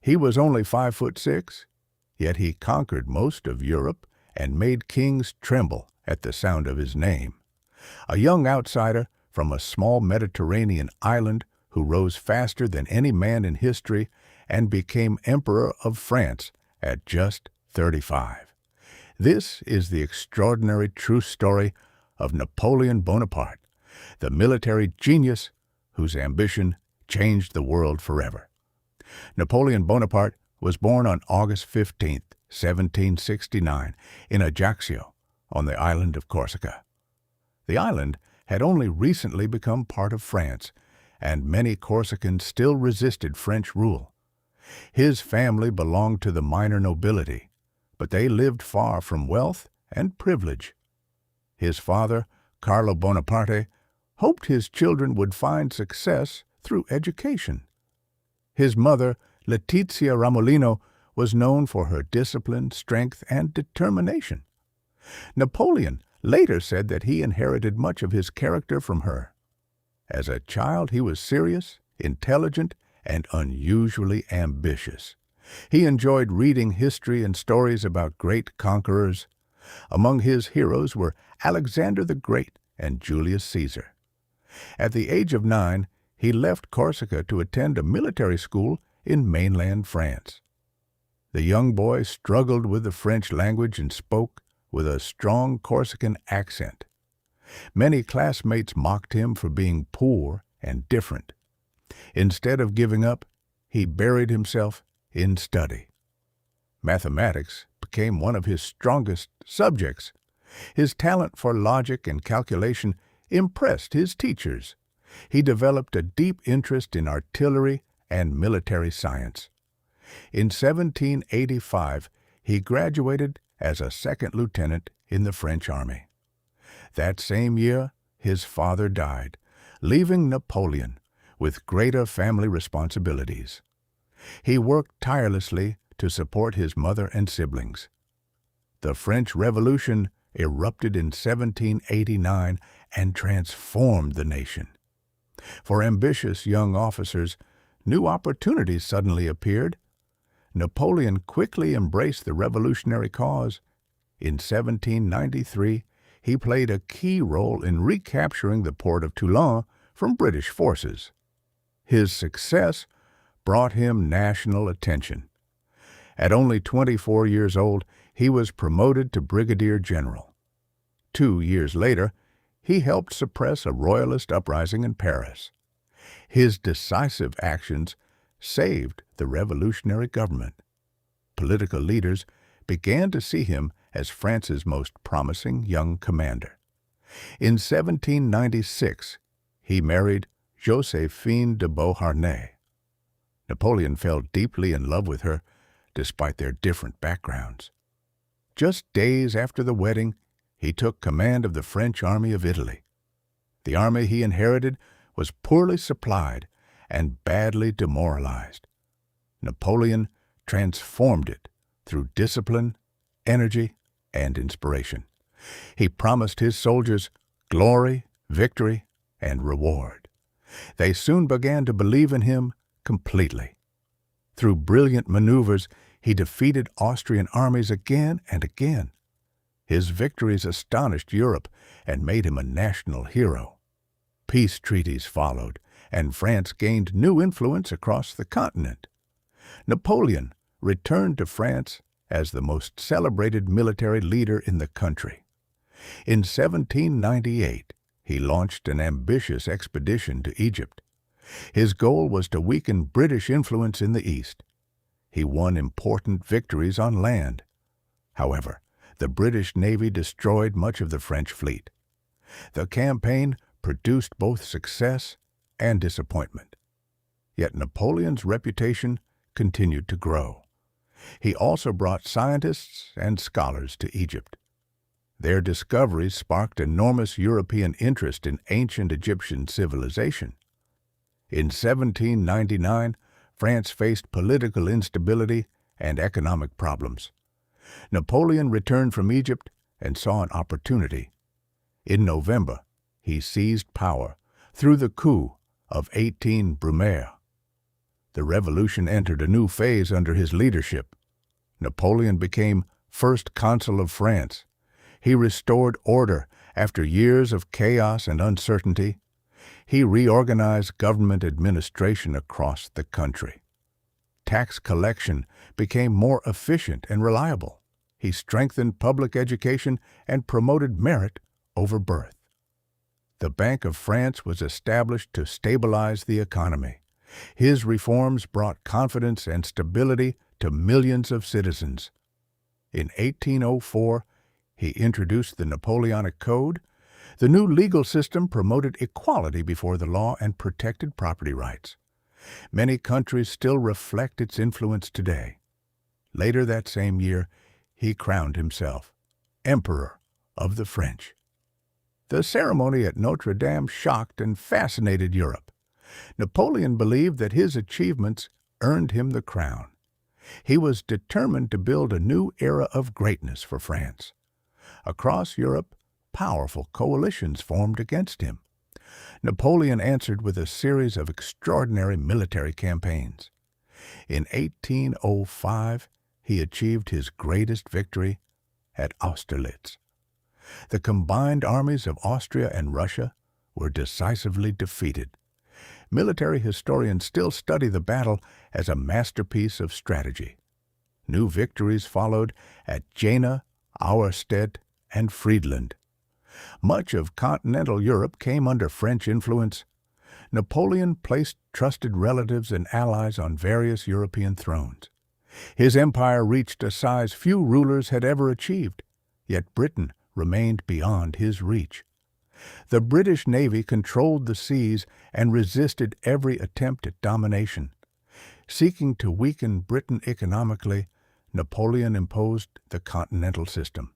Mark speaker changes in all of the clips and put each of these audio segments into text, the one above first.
Speaker 1: He was only 5'6", yet he conquered most of Europe and made kings tremble at the sound of his name. A young outsider from a small Mediterranean island who rose faster than any man in history and became Emperor of France at just 35. This is the extraordinary true story of Napoleon Bonaparte, the military genius whose ambition changed the world forever. Napoleon Bonaparte was born on August 15, 1769, in Ajaccio, on the island of Corsica. The island had only recently become part of France, and many Corsicans still resisted French rule. His family belonged to the minor nobility, but they lived far from wealth and privilege. His father, Carlo Bonaparte, hoped his children would find success through education. His mother, Letizia Ramolino, was known for her discipline, strength, and determination. Napoleon later said that he inherited much of his character from her. As a child, he was serious, intelligent, and unusually ambitious. He enjoyed reading history and stories about great conquerors. Among his heroes were Alexander the Great and Julius Caesar. At the age of 9, he left Corsica to attend a military school in mainland France. The young boy struggled with the French language and spoke with a strong Corsican accent. Many classmates mocked him for being poor and different. Instead of giving up, he buried himself in study. Mathematics became one of his strongest subjects. His talent for logic and calculation impressed his teachers. He developed a deep interest in artillery and military science. In 1785, he graduated as a second lieutenant in the French army. That same year, his father died, leaving Napoleon with greater family responsibilities. He worked tirelessly to support his mother and siblings. The French Revolution erupted in 1789 and transformed the nation. For ambitious young officers, new opportunities suddenly appeared. Napoleon quickly embraced the revolutionary cause. In 1793, he played a key role in recapturing the port of Toulon from British forces. His success brought him national attention. At only 24 years old, he was promoted to brigadier general. 2 years later, he helped suppress a royalist uprising in Paris. His decisive actions saved the revolutionary government. Political leaders began to see him as France's most promising young commander. In 1796, he married Joséphine de Beauharnais. Napoleon fell deeply in love with her, despite their different backgrounds. Just days after the wedding, he took command of the French army of Italy. The army he inherited was poorly supplied and badly demoralized. Napoleon transformed it through discipline, energy, and inspiration. He promised his soldiers glory, victory, and reward. They soon began to believe in him completely. Through brilliant maneuvers, he defeated Austrian armies again and again. His victories astonished Europe and made him a national hero. Peace treaties followed, and France gained new influence across the continent. Napoleon returned to France as the most celebrated military leader in the country. In 1798, he launched an ambitious expedition to Egypt. His goal was to weaken British influence in the East. He won important victories on land. However, the British Navy destroyed much of the French fleet. The campaign produced both success and disappointment. Yet Napoleon's reputation continued to grow. He also brought scientists and scholars to Egypt. Their discoveries sparked enormous European interest in ancient Egyptian civilization. In 1799, France faced political instability and economic problems. Napoleon returned from Egypt and saw an opportunity. In November, he seized power through the coup of 18 Brumaire. The revolution entered a new phase under his leadership. Napoleon became first consul of France. He restored order after years of chaos and uncertainty. He reorganized government administration across the country. Tax collection became more efficient and reliable. He strengthened public education and promoted merit over birth. The Bank of France was established to stabilize the economy. His reforms brought confidence and stability to millions of citizens. In 1804, he introduced the Napoleonic Code. The new legal system promoted equality before the law and protected property rights. Many countries still reflect its influence today. Later that same year, he crowned himself Emperor of the French. The ceremony at Notre Dame shocked and fascinated Europe. Napoleon believed that his achievements earned him the crown. He was determined to build a new era of greatness for France. Across Europe, powerful coalitions formed against him. Napoleon answered with a series of extraordinary military campaigns. In 1805, he achieved his greatest victory at Austerlitz. The combined armies of Austria and Russia were decisively defeated. Military historians still study the battle as a masterpiece of strategy. New victories followed at Jena, Auerstedt, and Friedland. Much of continental Europe came under French influence. Napoleon placed trusted relatives and allies on various European thrones. His empire reached a size few rulers had ever achieved, yet Britain remained beyond his reach. The British Navy controlled the seas and resisted every attempt at domination. Seeking to weaken Britain economically, Napoleon imposed the continental system.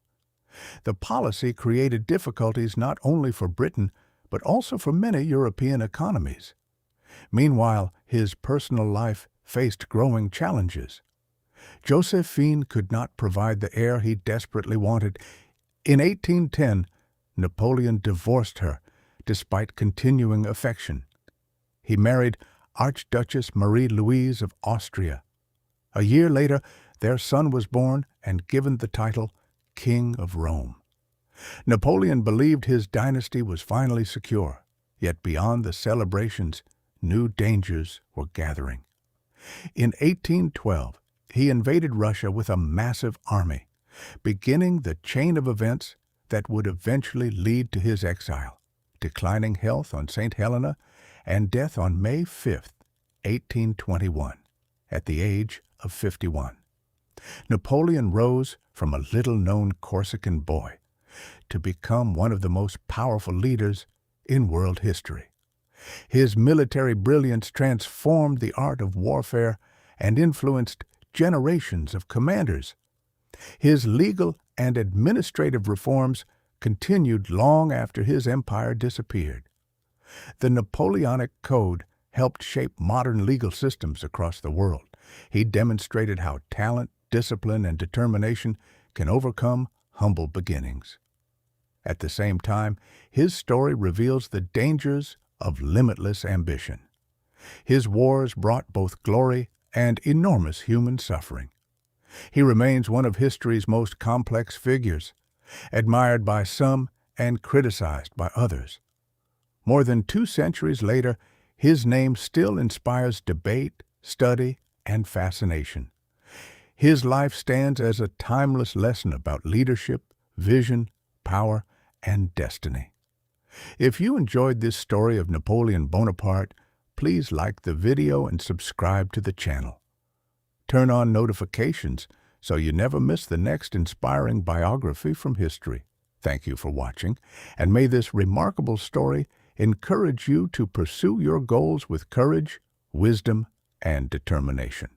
Speaker 1: The policy created difficulties not only for Britain, but also for many European economies. Meanwhile, his personal life faced growing challenges. Josephine could not provide the heir he desperately wanted. In 1810, Napoleon divorced her, despite continuing affection. He married Archduchess Marie-Louise of Austria. A year later, their son was born and given the title King of Rome. Napoleon believed his dynasty was finally secure, yet beyond the celebrations, new dangers were gathering. In 1812, he invaded Russia with a massive army, beginning the chain of events that would eventually lead to his exile, declining health on St. Helena, and death on May 5, 1821, at the age of 51. Napoleon rose from a little-known Corsican boy to become one of the most powerful leaders in world history. His military brilliance transformed the art of warfare and influenced generations of commanders. His legal and administrative reforms continued long after his empire disappeared. The Napoleonic Code helped shape modern legal systems across the world. He demonstrated how talent, discipline, and determination can overcome humble beginnings. At the same time, his story reveals the dangers of limitless ambition. His wars brought both glory and enormous human suffering. He remains one of history's most complex figures, admired by some and criticized by others. More than 2 centuries later, his name still inspires debate, study, and fascination. His life stands as a timeless lesson about leadership, vision, power, and destiny. If you enjoyed this story of Napoleon Bonaparte, please like the video and subscribe to the channel. Turn on notifications so you never miss the next inspiring biography from history. Thank you for watching, and may this remarkable story encourage you to pursue your goals with courage, wisdom, and determination.